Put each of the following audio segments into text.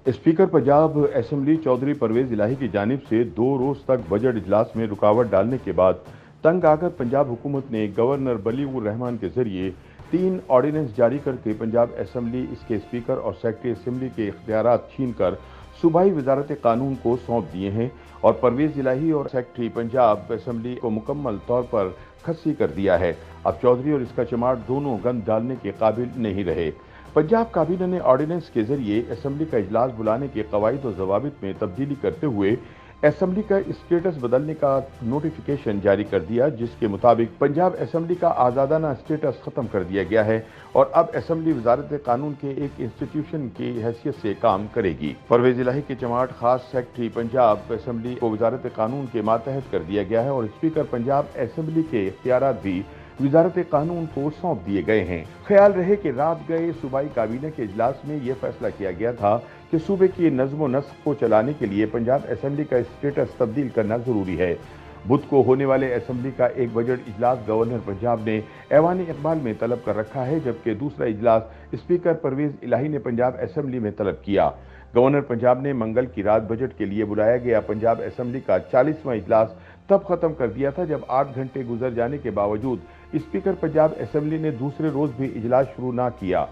Speaker Punjab assembly Chaudhary Parvez इलाही की जानिब से 2 रोज तक बजट इजलास में रुकावट डालने के बाद तंग आकर पंजाब हुकूमत ने गवर्नर बलीगुर रहमान के जरिए 3 ऑर्डिनेंस जारी करके पंजाब असेंबली, इसके स्पीकर और सेक्रेटरी असेंबली के इख्तियारात छीनकर सूबाई वजारत कानून को सौंप दिए हैं और परवेज इलाही और सेक्रेटरी पंजाब असेंबली को मुकम्मल तौर पर खस्सी कर दिया है। अब चौधरी और इसका चमाट दोनों गंद डालने के काबिल नहीं रहे। पंजाब काबीना ने ऑर्डिनेंस के जरिए असेंबली का इजलास बुलाने के कवायद और जवाबित में तब्दीली करते हुए असेंबली का स्टेटस बदलने का नोटिफिकेशन जारी कर दिया, जिसके मुताबिक पंजाब असेंबली का आज़ादाना स्टेटस खत्म कर दिया गया है और अब असेंबली वजारत कानून के एक इंस्टीट्यूशन की हैसियत से काम करेगी। परवेज इलाही के चमाट खास सेक्रेटरी पंजाब असेंबली को वजारत कानून के मातहत कर दिया गया है और स्पीकर पंजाब असेंबली के इख्तियारात भी वजारत कानून को सौंप दिए गए हैं। ख्याल रहे कि रात गए सूबाई काबीना के इजलास में यह फैसला किया गया था कि सूबे की नज़्म व नस्क को चलाने के लिए पंजाब असेंबली का स्टेटस तब्दील करना जरूरी है। बुध को होने वाले असेंबली का एक बजट इजलास गवर्नर पंजाब ने ऐवान इकबाल में तलब कर रखा है, जबकि दूसरा इजलास स्पीकर परवेज इलाही ने पंजाब असेंबली में तलब किया। गवर्नर पंजाब ने मंगल की रात बजट के लिए बुलाया गया पंजाब असेंबली का 40वां इजलास तब खत्म कर दिया था जब 8 घंटे गुजर जाने के बावजूद स्पीकर पंजाब असेंबली ने दूसरे रोज भी इजलास शुरू ना किया।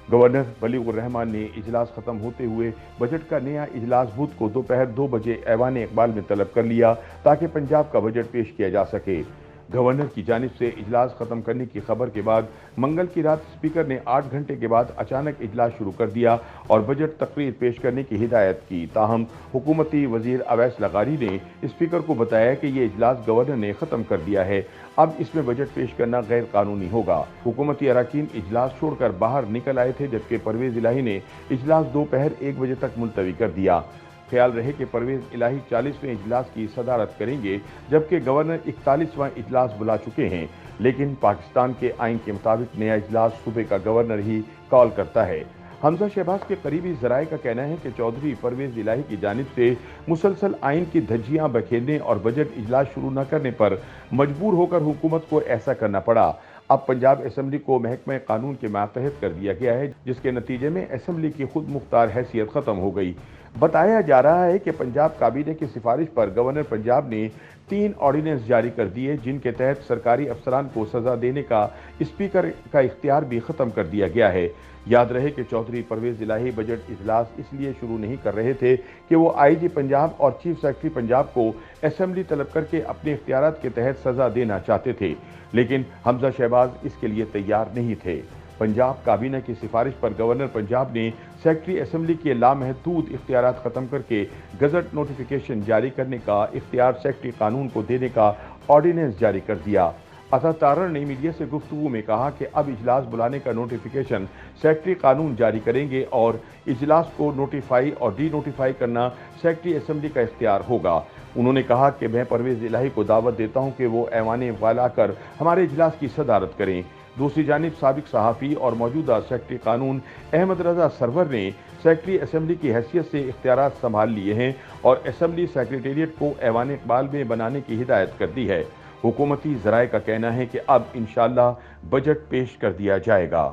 गवर्नर बलीगुर रहमान ने इजलास खत्म होते हुए बजट का नया इजलास बुध को दोपहर 2 बजे ऐवान इकबाल में तलब कर लिया ताकि पंजाब का बजट पेश किया जा सके। गवर्नर की जानिब से इजलास खत्म करने की खबर के बाद मंगल की रात स्पीकर ने 8 घंटे के बाद अचानक इजलास शुरू कर दिया और बजट तकरीर पेश करने की हिदायत की। ताहम हुकूमती वजीर अवैस लगारी ने स्पीकर को बताया कि ये इजलास गवर्नर ने खत्म कर दिया है, अब इसमें बजट पेश करना गैर कानूनी होगा। हुकूमती अरकान इजलास छोड़कर बाहर निकल आए थे, जबकि परवेज इलाही ने इजलास दोपहर 1 बजे तक मुलतवी कर दिया। ख्याल रहे कि परवेज इलाही 40वें इजलास की सदारत करेंगे, जबकि गवर्नर 41वां इजलास बुला चुके हैं, लेकिन पाकिस्तान के आइन के मुताबिक नया इजलास सूबे का गवर्नर ही कॉल करता है। हमजा शहबाज के करीबी जराये का कहना है कि चौधरी परवेज इलाही की जानिब से मुसलसल आइन की धज्जियां बखेरने और बजट इजलास शुरू न करने पर मजबूर होकर हुकूमत को ऐसा करना पड़ा। अब पंजाब असेंबली को महकमा कानून के मातहत कर दिया गया है, जिसके नतीजे में असेंबली की खुद मुख्तार हैसियत खत्म हो गई। बताया जा रहा है कि पंजाब काबीने की सिफारिश पर गवर्नर पंजाब ने 3 ऑर्डिनेंस जारी कर दिए, जिनके तहत सरकारी अफसरान को सजा देने का स्पीकर का इख्तियार भी खत्म कर दिया गया है। याद रहे कि चौधरी परवेज इलाही बजट इजलास इसलिए शुरू नहीं कर रहे थे कि वो आईजी पंजाब और चीफ सेक्रेटरी पंजाब को असेंबली तलब करके अपने इख्तियारात के तहत सजा देना चाहते थे, लेकिन हमजा शहबाज इसके लिए तैयार नहीं थे। पंजाब काबीना की सिफारिश पर गवर्नर पंजाब ने सेक्रेटरी असेंबली के लामहदूद इख्तियारात खत्म करके गजट नोटिफिकेशन जारी करने का इख्तियार सेक्रेटरी कानून को देने का ऑर्डिनेंस जारी कर दिया। अता तारर ने मीडिया से गुफ्तगू में कहा कि अब इजलास बुलाने का नोटिफिकेशन सेक्रेटरी कानून जारी करेंगे और इजलास को नोटिफाई और डी नोटिफाई करना सेक्रेटरी असेंबली का इख्तियार होगा। उन्होंने कहा कि मैं परवेज इलाही को दावत देता हूं कि वो ऐवान इकबाल आकर हमारे इजलास की सदारत करें। दूसरी जानिब साबिक सहाफ़ी और मौजूदा सेक्रेटरी कानून अहमद रजा सरवर ने सेक्रेटरी असेंबली की हैसियत से इख्तियारात संभाल लिए हैं और असेंबली सेक्रेटेरिएट को ऐवान इकबाल में बनाने की हिदायत कर दी है। हुकूमती ज़राए का कहना है कि अब इंशाअल्लाह बजट पेश कर दिया जाएगा।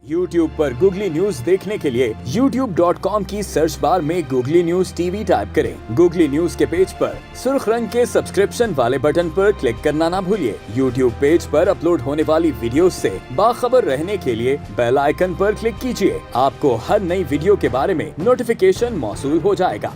YouTube पर गूगली न्यूज देखने के लिए youtube.com की सर्च बार में गूगली न्यूज टीवी टाइप करें। गूगली न्यूज के पेज पर सुर्ख रंग के सब्सक्रिप्शन वाले बटन पर क्लिक करना ना भूलिए। YouTube पेज पर अपलोड होने वाली वीडियोस से बाखबर रहने के लिए बेल आइकन पर क्लिक कीजिए। आपको हर नई वीडियो के बारे में नोटिफिकेशन मौसूल हो जाएगा।